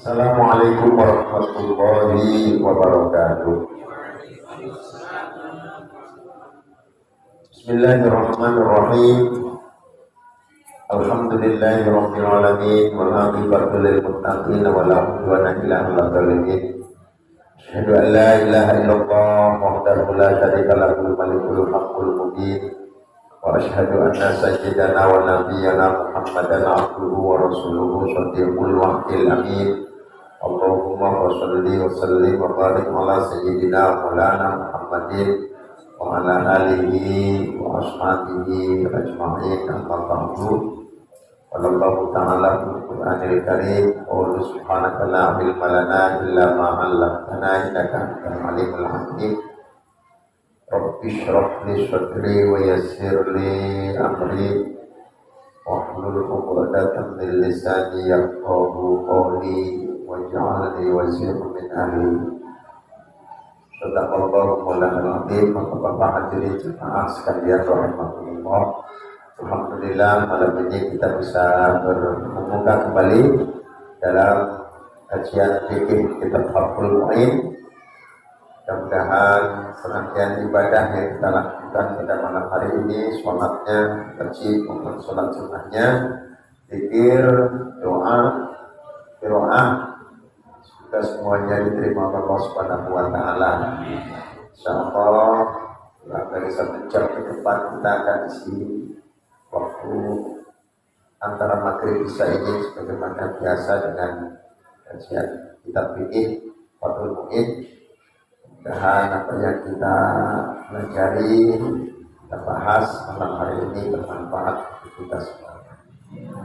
Assalamualaikum warahmatullahi wabarakatuh. Bismillahirrahmanirrahim. Alhamdulillahirabbil alamin wal aqibatu lil muttaqin wa la udwana illa 'alal zalimin. Asyhadu an la ilaha illallah wahdahu la syarika lahu malikul haqqul mubin. Wa asyhadu anna sayyidana wa nabiyyana Muhammadan abduhu wa rasuluhu shadiqul wahidil amin. Allahumma shalli wa sallim wa barik ala sayyidina maulana Muhammadin wa ala alihi wa ashabihi ajma'in amma ba'du. Wallahu ta'ala fil Qur'anil Karim wa subhanaka la ilma lana illa ma 'allamtana innaka antal alimul hakim. Rabbi shrah li sadri wa yassir li amri wahlul 'uqdatam min lisani yafqahu qawli waj'alni waziran min ahli. Sadaqallahu maulana al-azim. Bapak hadirin jemaah sekalian rahimakumullah. Alhamdulillah malam ini kita bisa bermuka kembali dalam kajian fikih kitab Fathul Mu'in. Mudah-mudahan serangkaian ibadah yang kita lakukan pada malam hari ini, sholatnya, kaji maupun sholat sunnahnya, zikir, doa, qiraah, semoga semuanya diterima Allah Subhanahu wa taala. Insyaallah dari 1 jam ke depan kita akan isi waktu antara maghrib isya ini sebagaimana biasa dengan kajian kitab fikih Fathul Mu'in. Mudah-mudahan apa yang kita pelajari, kita bahas malam hari ini bermanfaat untuk kita semua.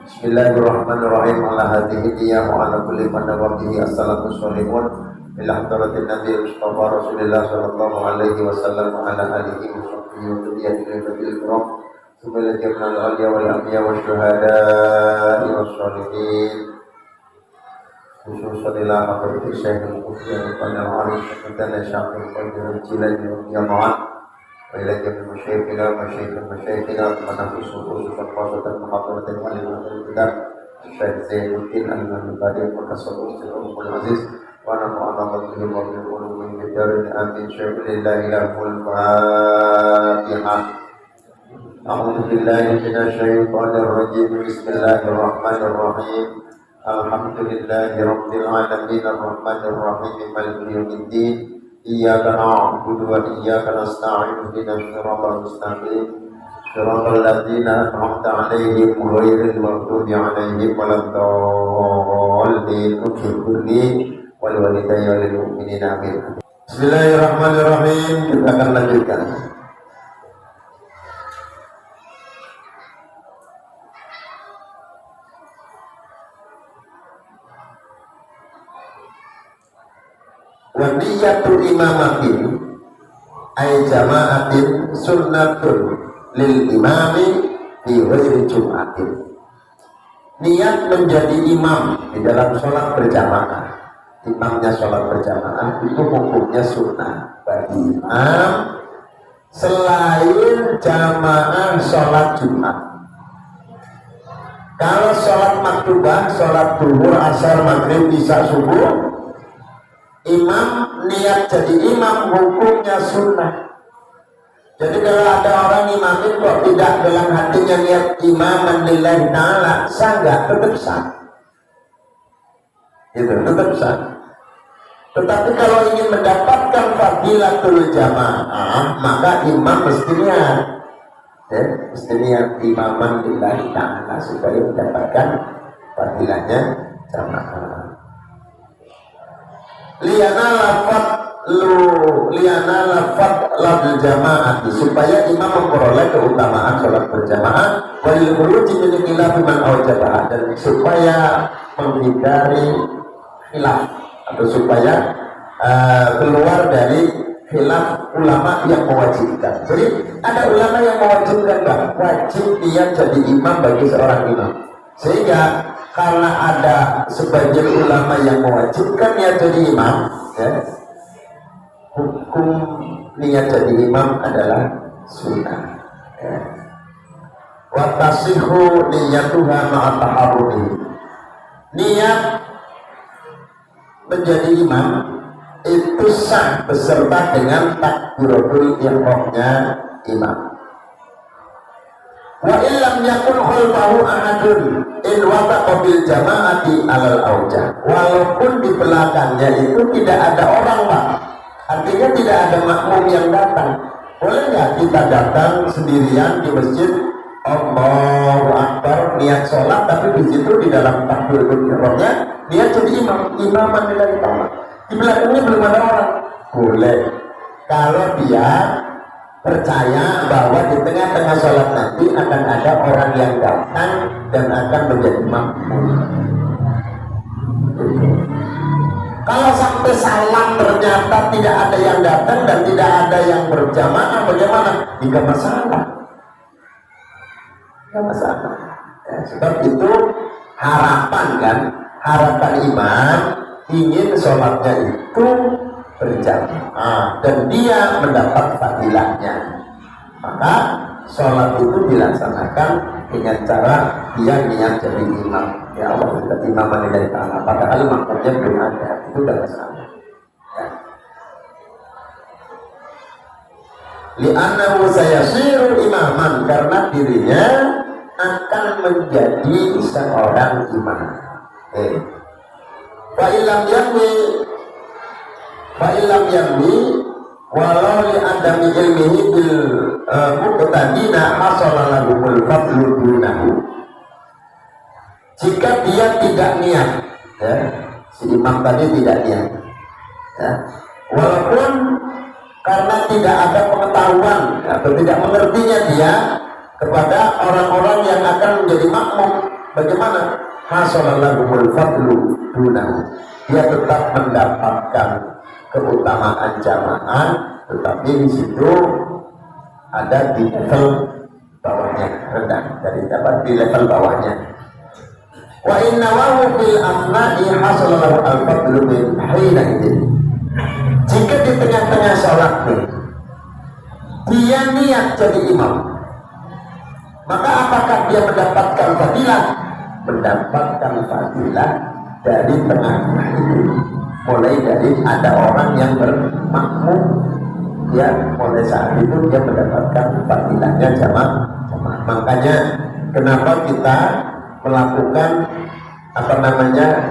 Bismillahirrahmanirrahim. Ala hadhihi niyah wa ala kulli man nawabihi as-salatu sholimun ila hadratin Nabi Mustafa Rasulullah sallallahu alaihi wasallam wa ala alihi wa sahbihi wa dhurriyyatihi nabil kiram subhanallahi al-aliya wal anbiya wa syuhada'i was sholihin khususan ila hadratin Syekh al-Mufti al-Arif dan Syekh al-Jilani radhiyallahu وإلى جميع مشايخنا ومشايخنا ونفس خصوصا خاصة محاضرة العلم والكتاب الشيخ زين الدين المنبري وكسر أسره العزيز ونفع نظرته وبالقلوب بدار آمين. شيخ لله له الفاتحة. أعوذ بالله من الشيطان الرجيم. بسم الله الرحمن الرحيم. الحمد لله رب العالمين الرحمن الرحيم مالك يوم الدين. Iyyaka na'budu wa iyyaka nasta'in ihdinas siratal mustaqim siratal ladzina an'amta 'alaihim ghairil maghdubi 'alaihim waladdallin. Ughfirli wal walidayya wal mu'minina amin. Bismillahirrahmanirrahim. Kita akan lanjutkan. Wa niyatul imamatin ay jama'atin sunnatun lil imami di ghairi jum'atin. Niat menjadi imam di dalam sholat berjamaah, imamnya sholat berjamaah itu hukumnya sunnah bagi imam selain jamaah sholat Jumat. Kalau sholat maktubah, sholat zuhur, asar, maghrib, isya, subuh, imam niat jadi imam hukumnya sunnah. Jadi kalau ada orang imamin kok tidak dalam hatinya niat imaman lillahi ta'ala, sah nggak? Tetap sah. Itu tetap sah. Tetapi kalau ingin mendapatkan fadilatul jamaah, maka imam mesti niat. Mesti niat imaman lillahi ta'ala supaya mendapatkan fadilahnya jamaah. Liana lafad labul jamaah, supaya imam memperoleh keutamaan sholat berjamaah, walil khuruji min khilaf man awjabah, dan supaya menghindari khilaf atau supaya keluar dari khilaf ulama yang mewajibkan. Jadi ada ulama yang mewajibkan wajib dia jadi imam bagi seorang imam, sehingga karena ada sebagian ulama yang mewajibkan niat jadi imam, hukum niat jadi imam adalah sunnah. Wa tasihu niyatuha ma'a taharrumi. Niat menjadi imam itu sah beserta dengan takbiratul ihramnya imam. Wa illam yakun khalfahu ahadun in wafaqa bil jama'ati alal aujah. Walaupun di belakangnya itu tidak ada orang, Pak. Artinya tidak ada makmum yang datang. Boleh nggak kita datang sendirian di masjid, Allahu Akbar, niat sholat, tapi di situ di dalam takbiratul ihramnya dia jadi imaman lillahi ta'ala. Di belakangnya belum ada orang. Boleh. Kalau dia percaya bahwa di tengah-tengah sholat nanti akan ada orang yang datang dan akan menjadi makmum. Kalau sampai salam ternyata tidak ada yang datang dan tidak ada yang berjamaah, bagaimana? Tidak masalah. Tidak masalah. Ya, sebab itu harapan kan, harapan imam ingin sholatnya itu berjamaah dan dia mendapat fadilahnya, maka sholat itu dilaksanakan dengan cara dia niat jadi imam. Ya Allah, kita imaman dari tanah, padahal makmumnya belum ada, itu tidak salah. Ya. Li'annahu sayasiru imaman, karena dirinya akan menjadi seorang imam. Fa'ilam yamni walau li adami ilmihi bil muqtadina hasala lahumul fadlu dunahu. Jika dia tidak niat, ya, si imam tadi tidak niat, ya, walaupun karena tidak ada pengetahuan atau tidak mengertinya dia kepada orang-orang yang akan menjadi makmum, bagaimana? Hasala lahumul fadlu dunahu. Dia tetap mendapatkan keutamaan jamaah, tetapi di situ ada di level bawahnya, rendah dari dapat di level bawahnya. Wa inna wahu fil afna'i hasalallahu al-fadlu min hina idin. Jika di tengah-tengah sholat dia niat jadi imam, maka apakah dia mendapatkan fadilah? Mendapatkan fadilah dari tengah-tengah itu. Mulai dari ada orang yang bermakmum, ya, mulai saat itu dia mendapatkan fadilahnya jamaah. Makanya kenapa kita melakukan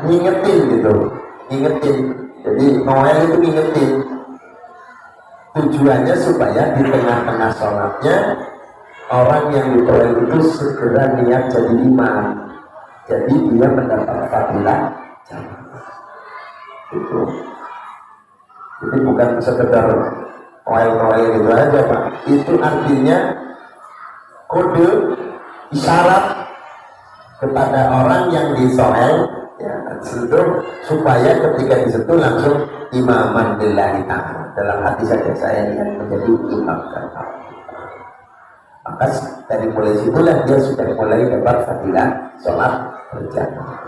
ngingetin gitu, ngingetin. Jadi Noel itu ngingetin, tujuannya supaya di tengah-tengah sholatnya orang yang di Noel itu segera niat jadi imam, jadi dia mendapat fadilah itu. Jadi bukan sekedar Noel gitu aja, Pak. Itu artinya kode isyarat kepada orang yang disoel, ya, sentuh, supaya ketika disentuh langsung imaman lillahi ta'ala. Dalam hati saya lihat menjadi imam karena maka dari mulai situlah dia sudah mulai dapat fadilah sholat berjamaah.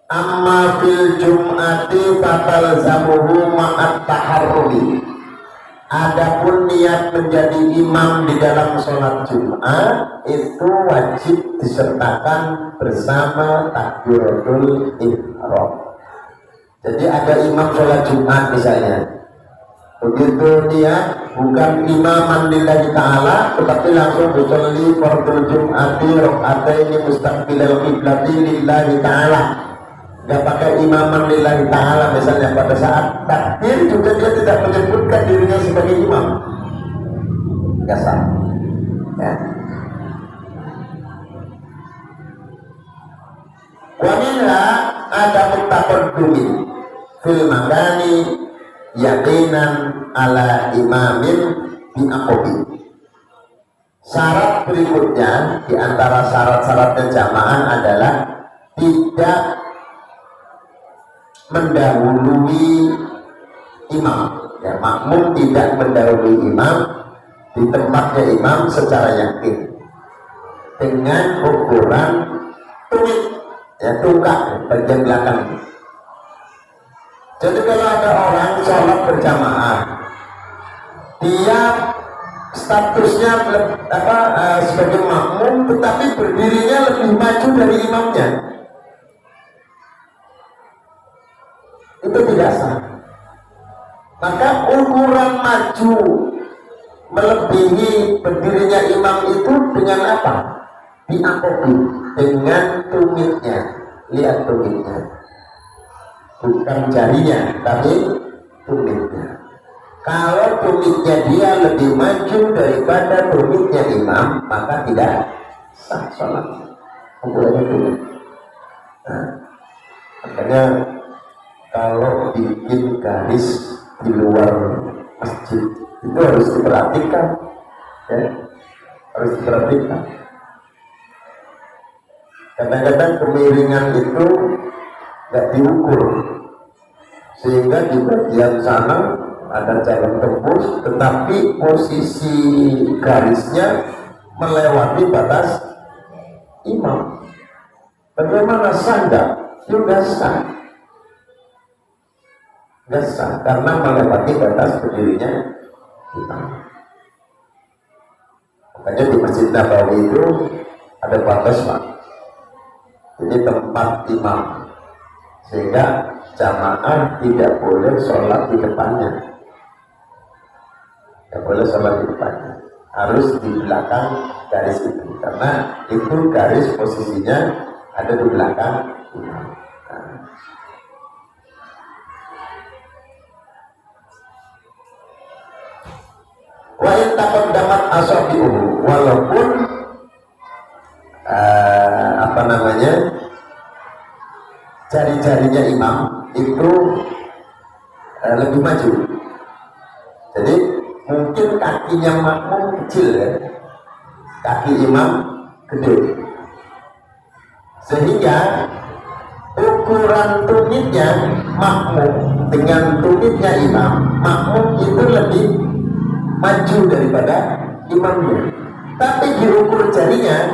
Amma fil jum'ati fatal zamuhu ma'at taharrumi. Adapun niat menjadi imam di dalam sholat Jumat itu wajib disertakan bersama takbiratul ihram. Jadi ada imam sholat Jumat misalnya, begitu dia bukan imaman lillahi ta'ala, tetapi langsung usolli fardul jum'ati rok'ataini mustaqbilal qiblati lillahi ta'ala. Gak pakai imaman lillahi ta'ala, misalnya pada saat takbir juga dia tidak menyebutkan dirinya sebagai imam, gak sah, ya. Wa minha ada mutaqaddumi fil makani yaqinan ala imamin bi'aqobi. Syarat berikutnya di antara syarat-syaratnya jamaah adalah tidak mendahului imam, ya, makmum tidak mendahului imam di tempatnya imam secara yakin dengan ukuran tumit, ya, tungkak bagian belakang. Jadi kalau ada orang sholat berjamaah, dia statusnya sebagai makmum, tetapi berdirinya lebih maju dari imamnya, itu tidak sah. Maka ukuran maju melebihi berdirinya imam itu dengan apa? Diakobi dengan tumitnya. Lihat tumitnya, bukan jarinya, tapi tumitnya. Kalau tumitnya dia lebih maju daripada tumitnya imam, maka tidak sah sholatnya. Ukurannya tumit. Nah, makanya kalau bikin garis di luar masjid itu harus diperhatikan, ya, harus diperhatikan. Kadang-kadang kemiringan itu nggak diukur, sehingga di bagian sana ada jalan tembus, tetapi posisi garisnya melewati batas imam. Bagaimana sah? Juga sah. Nggak sah, karena melewati batas berdirinya imam. Makanya di Masjid Nabawi itu ada batas, Pak. Ini tempat imam, sehingga jamaah tidak boleh sholat di depannya. Tidak boleh sholat di depannya, harus di belakang garis itu, karena itu garis posisinya ada di belakang imam. Wa in taqaddamat asabi'uhu, walaupun jari-jarinya imam itu lebih maju. Jadi mungkin kakinya makmum kecil, ya, kaki imam gede, sehingga ukuran tumitnya makmum dengan tumitnya imam, makmum itu lebih maju daripada imamnya. Tapi diukur jarinya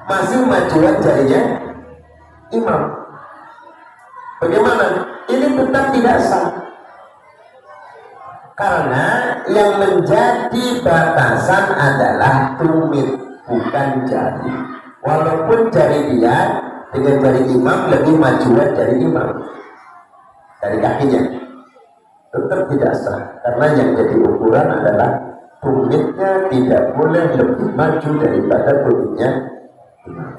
masih majuan jarinya imam. Bagaimana? Ini tetap tidak sah, karena yang menjadi batasan adalah tumit, bukan jari. Walaupun jari dia dengan jari imam lebih majuan dari imam, dari kakinya, tetap tidak sah, karena yang jadi ukuran adalah tumitnya tidak boleh lebih maju daripada tumitnya imam.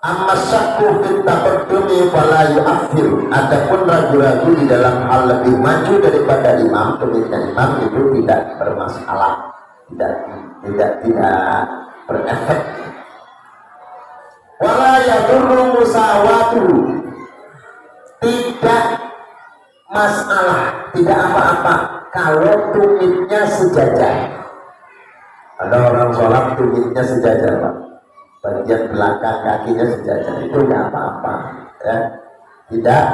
Amma syakku fit taqaddumi fala yu'akhir. Adapun ragu-ragu di dalam hal lebih maju daripada imam, tumitnya imam, itu tidak bermasalah, tidak berefek. Wala yadurru musawatu, tidak masalah, tidak apa-apa kalau tumitnya sejajar. Ada orang sholat tumitnya sejajar, Pak, bagian belakang kakinya sejajar, itu nggak apa-apa, ya, tidak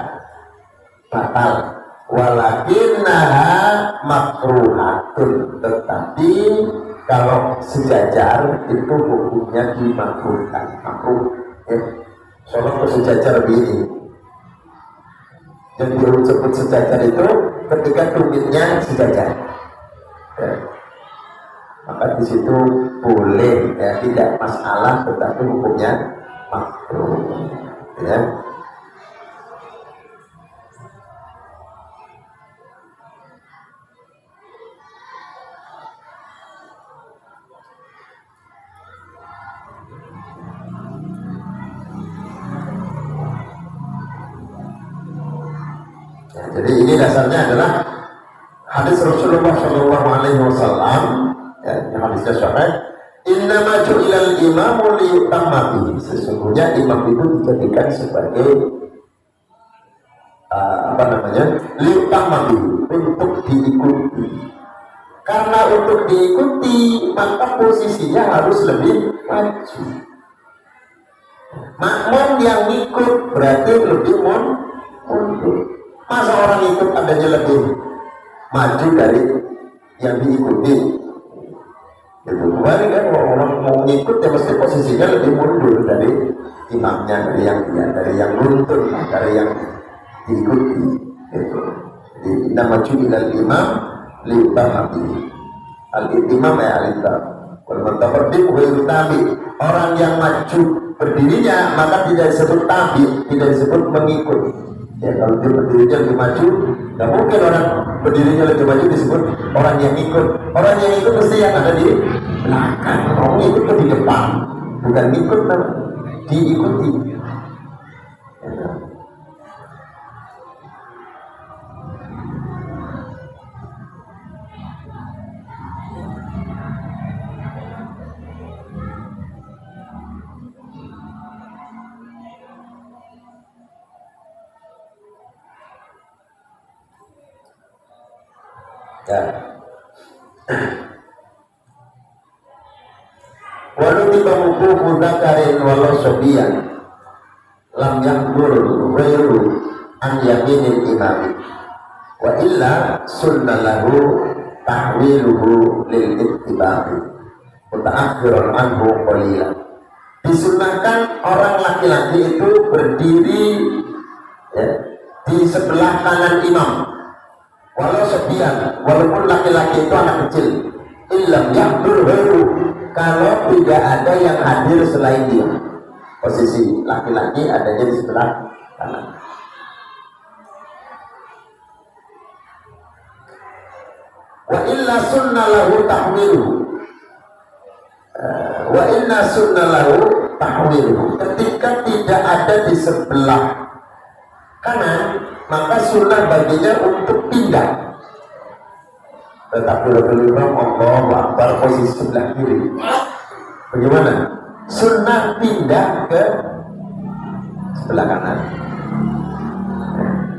batal. Walakinnaha makruhatun, tetapi kalau sejajar itu hukumnya dimakruhkan, makruh. Sholat bersejajar begini, yang disebut sejajar itu ketika tumitnya sejajar, ya. Maka di situ boleh, ya, tidak masalah, tetapi hukumnya makruh, ya. Jadi ini dasarnya adalah hadis Rasulullah SAW, ya, hadisnya sahih. Innama ju'ilal imamu liyutamma bihi. Sesungguhnya imam itu dijadikan sebagai liyutamma bihi, untuk diikuti. Karena untuk diikuti, maka posisinya harus lebih maju. Makmum yang ikut berarti lebih mundur. Masa orang ikut adanya lebih maju dari yang diikuti? Itu kemarin kan orang mau ngikut ya mesti posisinya lebih mundur dari imamnya, dari yang nuntun, dari yang diikuti. Itu. Jadi nama jubilal imam li'tamati. Al-imam ya al-imam. Kalau mentafardi bukan tabi. Orang yang maju berdirinya maka tidak disebut tabi, tidak disebut mengikut. Ya kalau dia berdirinya lebih maju, nggak mungkin orang berdirinya lebih maju disebut orang yang ikut. Orang yang ikut mesti yang ada di belakang. Orang ikut ke di depan, bukan ikut, diikuti. Ya. Walau tiba buku mudakarin walau sobian lam yakdur ghairu an yaminil imami wa illa sunnalahu tahwiluhu lil ittiba'i muta'akhirun anhu qalilan. Disunnahkan orang laki-laki itu berdiri ya, di sebelah kanan imam walau sepian, walaupun laki-laki itu anak kecil, illam yakdur ghairu, kalau tidak ada yang hadir selain dia. Posisi laki-laki adanya di sebelah kanan. Wa illa sunnalahu tahwiluhu. Wa inna sunnalahu tahwiluhu. Ketika tidak ada di sebelah kanan, maka sunnah baginya untuk pindah. Tetapi Rasulullah Allahu Akbar posisi sebelah kiri. Bagaimana? Sunnah pindah ke sebelah kanan.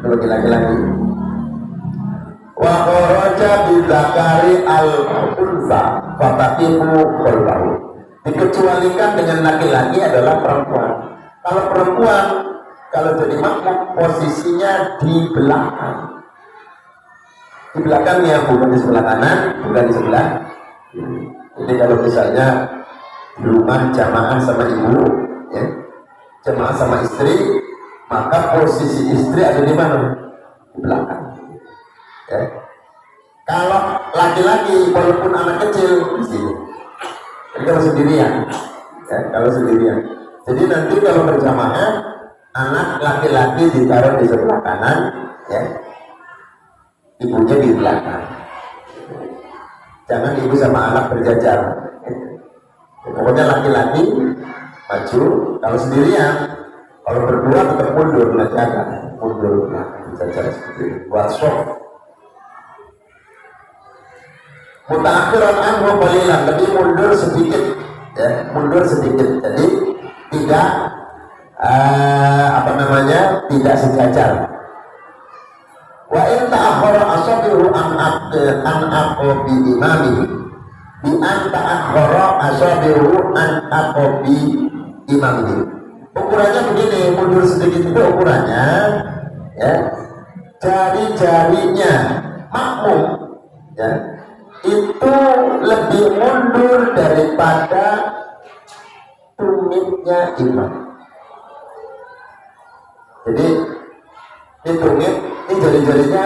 Bagi laki-laki. Wa kharaja bidzakari al-unsa fataqimu qalbahu. Dikecualikan dengan laki-laki adalah perempuan. Kalau perempuan, kalau jadi makmum posisinya di belakang. Di belakangnya, bukan di sebelah kanan, bukan di sebelah kiri. Jadi kalau misalnya di rumah jamaah sama ibu, ya, jamaah sama istri, maka posisi istri ada di mana? Di belakang. Ya. Kalau laki-laki, walaupun anak kecil, di sini. Jadi kalau sendirian, ya, kalau sendirian. Jadi nanti kalau berjamaah, anak laki-laki ditaruh di sebelah kanan, ya, ibunya di belakang. Jangan ibu sama anak berjajar. Pokoknya laki-laki maju, kalau sendirian, kalau berdua tetap mundur, menjaga, mundur, berjajar seperti itu. Buat shock. Mutaakhiran anhu qalilan, lebih mundur sedikit, ya, mundur sedikit. Jadi tidak tidak sejajar. Wa in ta'akhkhara asabihu an aqbi imamihi bi an ta'akhkhara asabihu an aqbi imamihi. Ukurannya begini, mundur sedikit itu ukurannya, ya, jari-jarinya makmum, ya, itu lebih mundur daripada tumitnya imam. Jadi ini tumit, ini jari-jarinya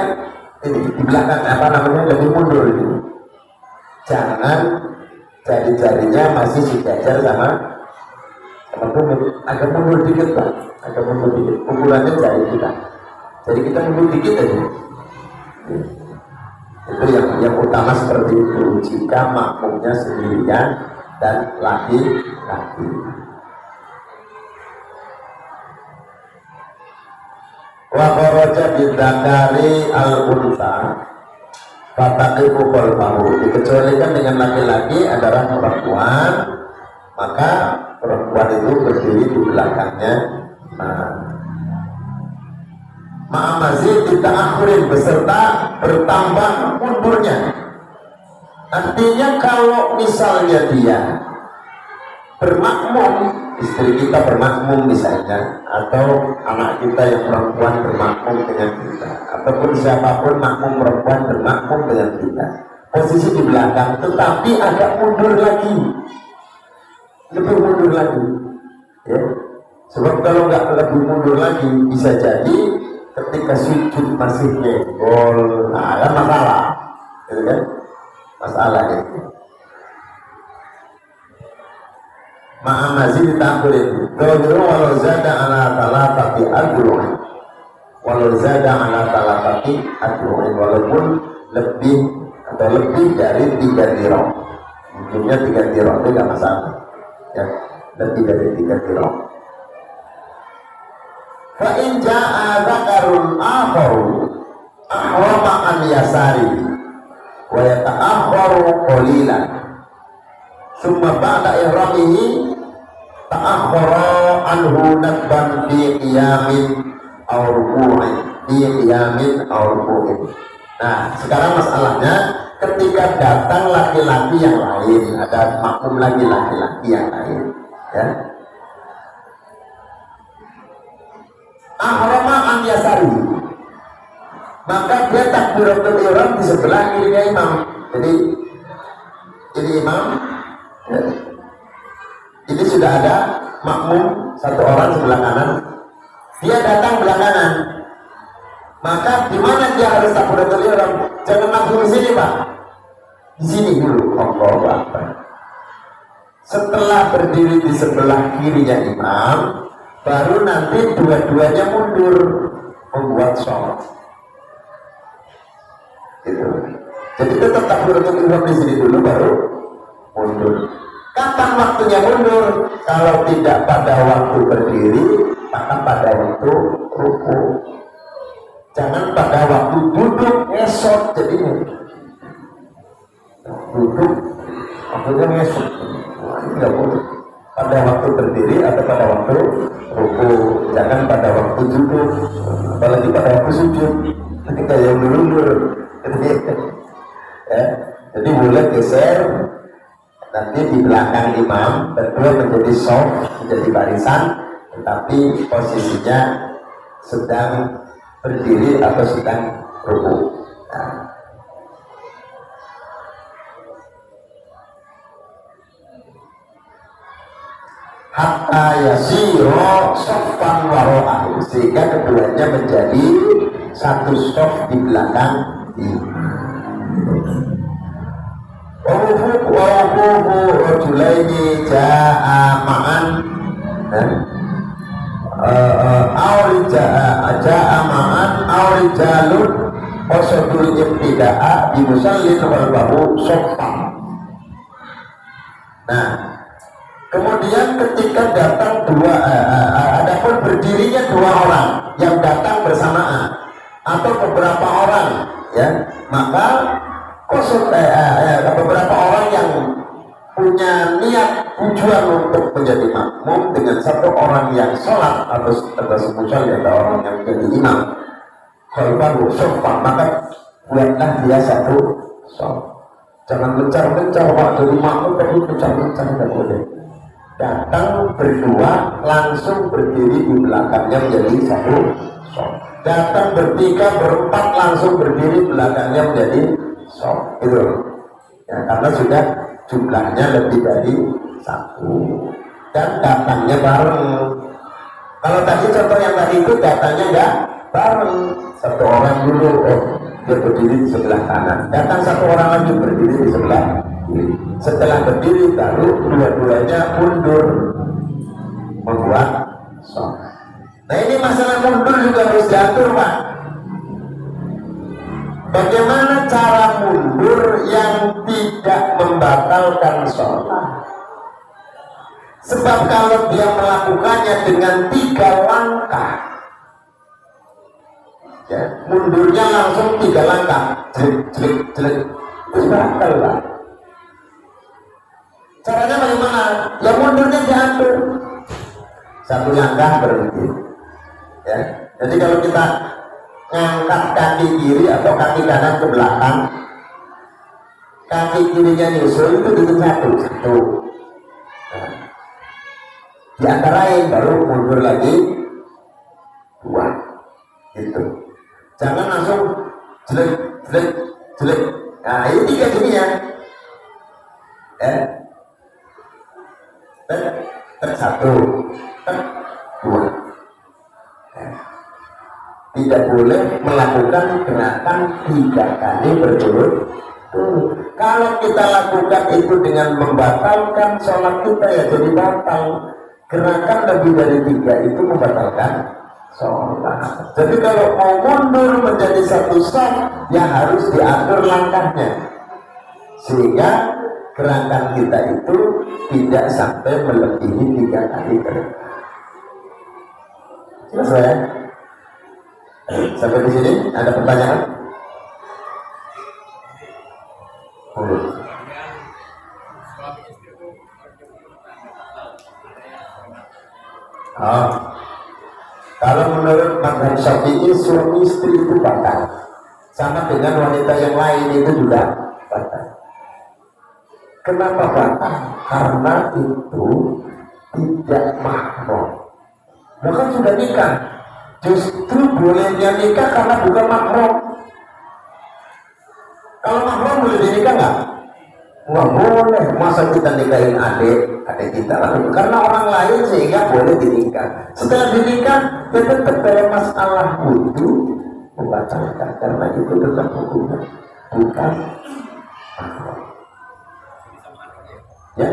ini di belakang lebih mundur ini. Jangan jari-jarinya masih sejajar sama tumit, agak mundur dikit Pak, agak mundur dikit. Ukurannya jari kita. Jadi kita mundur dikit aja. Itu yang utama seperti itu. Jika makmumnya sendirian dan laki-laki. Wa kharaja bidzakari al-unsa fataqifu qalbahu. Dikecualikan dengan laki-laki adalah perempuan, maka perempuan itu berdiri di belakangnya. Ma'amazid dita'akhirin beserta bertambah mundurnya. Artinya kalau misalnya dia bermakmum, istri kita bermakmum misalnya, atau anak kita yang perempuan bermakmum dengan kita, ataupun siapapun makmum perempuan bermakmum dengan kita, posisi di belakang tetapi agak mundur lagi. lebih mundur lagi. Ya. Sebab kalau nggak lebih mundur lagi, bisa jadi ketika sujud masih nyenggol, nah kan masalah, gitu kan? Masalah itu. Ma'a mazid ta'khir itu. Kalau walau zada ala talaqati adru'in. Walau zada ala talaqati adru'in, walaupun lebih atau lebih dari 3 dirham. Mungkinnya 3 dirham itu nggak masalah. Ya, lebih dari 3 dirham. Fa in jaa'a dzakarun akharu ahrama an yasari wa yata'akhkharu qalilan summa ba'da ihramihi ta'akhkhara anhu nadban fi qiyamin aw ruku'in fi qiyamin aw ruku'in. Nah, sekarang masalahnya ketika datang laki-laki yang lain, ada makmum lagi laki-laki yang lain, ya. Ahrama an yasari, maka dia takbiratul ihram di sebelah kirinya imam. Jadi imam, ya. Jadi sudah ada makmum satu orang sebelah kanan, dia datang belakangan. Maka di mana dia harus takbiratul ihram? Jangan langsung di sini, Pak. Di sini dulu. Allahu Akbar. Setelah berdiri di sebelah kirinya imam, baru nanti dua-duanya mundur membuat sholat. Gitu. Jadi tetap takbiratul ihram di sini dulu baru mundur. Kapan waktunya mundur? Kalau tidak pada waktu berdiri, maka pada waktu ruku. Jangan pada waktu duduk ngesot jadinya. Duduk, waktunya ngesot. Tidak boleh. Pada waktu berdiri atau pada waktu ruku, jangan pada waktu duduk, apalagi pada waktu sujud. Ketika yang mundur, ya. Jadi boleh geser. Nanti di belakang imam berdua menjadi soft, menjadi barisan, tetapi posisinya sedang berdiri atau sedang ruku. Nah. Hatta yasiro soffan waro'ahu, sehingga keduanya menjadi satu soft di belakang Wahubu rojulaini ja'a ma'an ja'a ma'an awrijalun qasdul ibtida'a bimusallin walbahu soffan. Nah, kemudian ketika datang adapun berdirinya 2 orang yang datang bersamaan atau beberapa orang, ya, maka beberapa orang yang punya niat tujuan untuk menjadi makmum dengan satu orang yang sholat atau semuanya ada orang yang menjadi imam, kalau sofa, maka buatlah dia satu sholat. Jangan mencar-mencar Pak, jadi makmum tapi mencar-mencar tidak boleh. Datang berdua langsung berdiri di belakangnya menjadi satu sholat. Datang bertiga berempat langsung berdiri belakangnya menjadi sholat. Itu ya, karena sudah jumlahnya lebih dari 1 dan datangnya bareng. Kalau tadi contoh yang tadi itu datangnya enggak bareng, satu orang dulu dia berdiri di sebelah kanan, datang satu orang lagi berdiri di sebelah kiri. Setelah berdiri baru dua-duanya mundur membuat sholat. Nah, ini masalah mundur juga harus diatur, Pak. Bagaimana cara mundur yang tidak membatalkan sholat? Sebab kalau dia melakukannya dengan 3 langkah, ya, mundurnya langsung 3 langkah, jelek, itu batal, Pak. Caranya bagaimana? Ya mundurnya diatur. 1 langkah berhenti. Ya, jadi kalau kita ngangkat kaki kiri atau kaki kanan ke belakang, kaki kirinya nyusul itu gitu satu. Nah, di antarain baru mundur lagi 2, gitu. Jangan langsung jelek. Nah, ini 3 jadinya. satu, dua. Tidak boleh melakukan gerakan 3 kali berturut-turut. Kalau kita lakukan itu dengan membatalkan sholat kita ya jadi batal. Gerakan lebih dari 3 itu membatalkan sholat. Jadi kalau mau mundur menjadi satu shaf ya harus diatur langkahnya sehingga gerakan kita itu tidak sampai melebihi 3 kali gerakan. Jelas ya? Sampai di sini ada pertanyaan? Oh. Kalau menurut mazhab Syafi'i suami istri itu batal. Sama dengan wanita yang lain itu juga batal. Kenapa batal? Karena itu tidak mahram. Bahkan sudah nikah. Justru bolehnya nikah karena bukan mahram. Kalau mahram boleh dinikah nggak? Nggak boleh. Masa kita nikahin adik kita lalu karena orang lain sehingga boleh dinikah. Setelah dinikah, ya tetap dalam masalah wudhu membatalkan karena itu tetap hukumnya bukan mahram. Ya.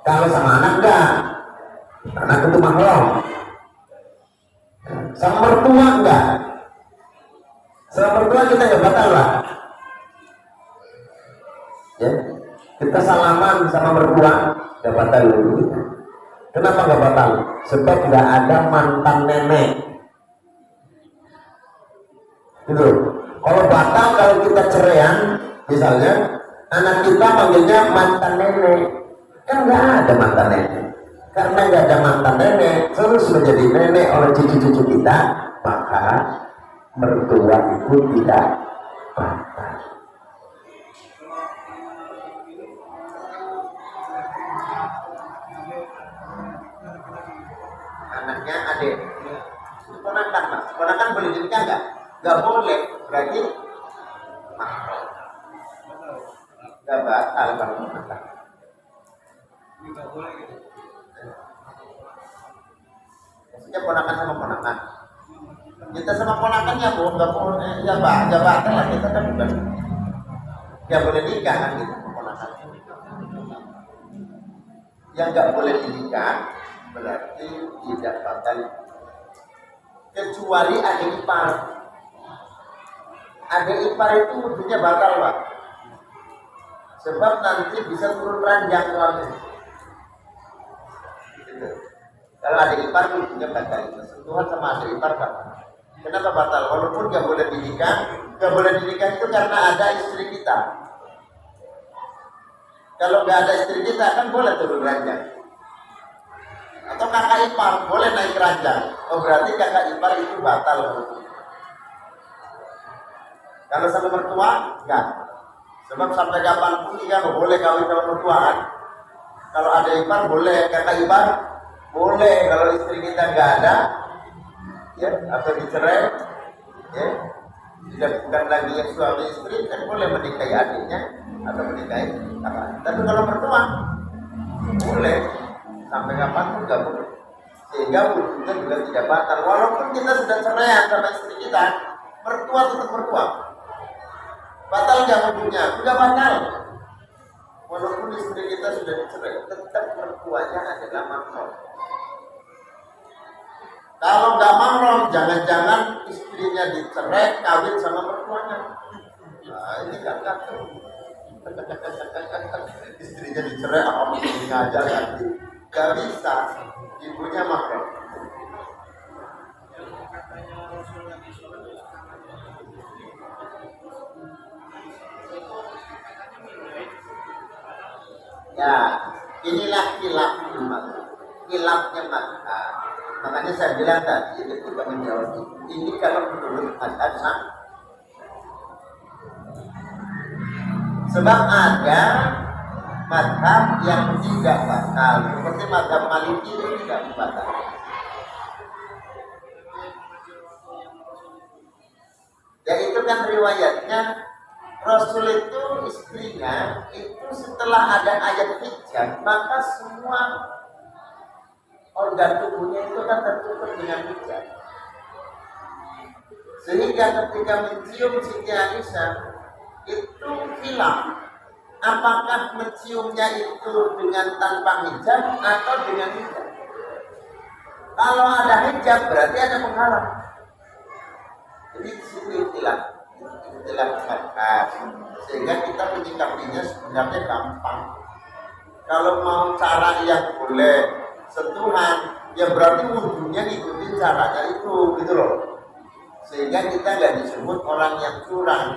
Kalau sama anak enggak, anak itu mahram. Sama mertua enggak? Sama mertua kita enggak batal lah. Ya, kita salaman sama mertua enggak batal dulu. Kenapa enggak batal? Sebab enggak ada mantan nenek. Gitu. Kalau batal kalau kita ceraian, misalnya anak kita manggilnya mantan nenek, kan enggak ada mantan nenek. Karena nggak ada mantan nenek, terus menjadi nenek oleh cucu-cucu kita, maka mertua itu tidak batal. Anaknya adik, ponakan Pak, ponakan boleh dinikah nggak? Nggak boleh, berarti mahram. Nggak batal kalau ponakan. Nggak boleh gitu. Maksudnya ponakan sama ponakan. Kita sama ponakan ya bu, nggak boleh, ya batal lah kita kan bukan. Ya boleh nikah kan kita sama ponakan. Yang nggak boleh dinikah berarti tidak batal. Kecuali adik ipar. Adik ipar itu wujudnya batal Pak. Sebab nanti bisa turun ranjang keluarga. Gitu. Kalau adik ipar wujudnya batal. Sentuhan sama adik ipar batal. Kenapa batal? Walaupun nggak boleh dinikah itu karena ada istri kita. Kalau nggak ada istri kita kan boleh turun ranjang. Atau kakak ipar boleh naik ranjang. Oh berarti kakak ipar itu batal. Kalau sama mertua enggak. Sebab sampai kapanpun kita nggak boleh kawin sama mertua kan. Kalau ada ipar boleh, kakak ipar boleh. Kalau istri kita nggak ada, ya atau dicerai, ya tidak bukan lagi yang suami istri kan boleh menikahi adiknya atau menikahi kakak. Tapi kalau mertua boleh. Sampai kapan pun nggak boleh, sehingga wujudnya juga tidak batal. Walaupun kita sudah cerai sama istri kita, mertua tetap mertua. Batal nggak wujudnya? Tidak batal. Walaupun istri kita sudah dicerai, tetap mertuanya adalah mahram. Kalau nggak mahram, jangan-jangan istrinya dicerai, kawin sama mertuanya. Nah ini kan kacau. Istrinya dicerai, apa ini aja ganti. Gak bisa, ibunya mahram. Ya, inilah kilafnya maka. Makanya saya bilang tadi itu juga menjawab ini kalau menurut mazhab. Sebab ada mazhab yang tidak batal, seperti mazhab Maliki itu tidak batal. Ya itu kan riwayatnya Rasul itu istrinya itu setelah ada ayat hijab, maka semua organ tubuhnya itu kan tertutup dengan hijab. Sehingga ketika mencium Siti Aisyah itu hilang. Apakah menciumnya itu dengan tanpa hijab atau dengan hijab? Kalau ada hijab berarti ada penghalang. Jadi disitu istilah batas. Sehingga kita menyikapinya sebenarnya gampang. Kalau mau cara yang boleh sentuhan, ya berarti wudhunya ngikutin caranya itu, gitu loh. Sehingga kita nggak disebut orang yang curang.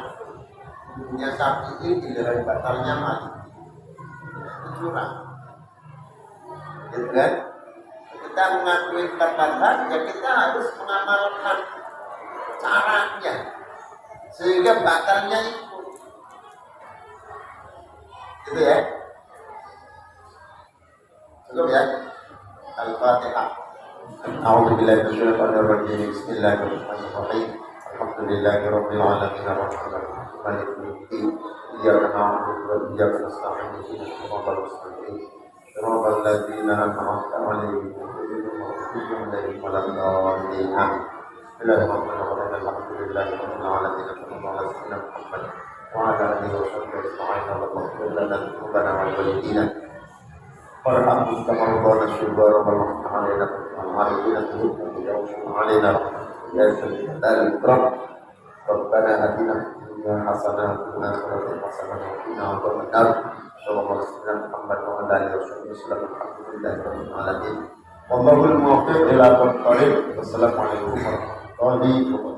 Wudhunya Syafi'i giliran batalnya mati. Itu curang. Gitu kan? Kita mengakui kata-kata, ya kita harus mengamalkan caranya sehingga batalnya itu. Gitu ya. Cukup ya. Al-Fatihah. A'udzubillahi minasyaitonir rajim. Bismillahirrahmanirrahim. Alhamdulillahirabbil alamin arrahmanirrahim. Maliki yaumiddin. Iyyaka na'budu wa iyyaka nasta'in. Ihdinas siratal mustaqim. Siratal ladzina an'amta 'alaihim ghairil maghdubi 'alaihim waladdallin. Bismillahirrahmanirrahim. Alhamdulillahirabbil alamin. Sallallahu alaihi wasallam Muhammad wa ala alihi wa sahbihi ajma'in. Allahumma lana dhunubana wa walidina. Warhamna kama rabbana shighara wa rahmah alaina al-arifina tuhibbu alaina ya sayyidal ikram. Rabbana atina fid dunya hasanah wa fil akhirati hasanah wa qina adzaban nar. Sallallahu alaihi wasallam Muhammad wa ala alihi wa sahbihi sallam. Alhamdulillahirabbil alamin. Wallahul muwaffiq ila aqwamit thoriq. Wassalamu alaikum warahmatullahi wabarakatuh.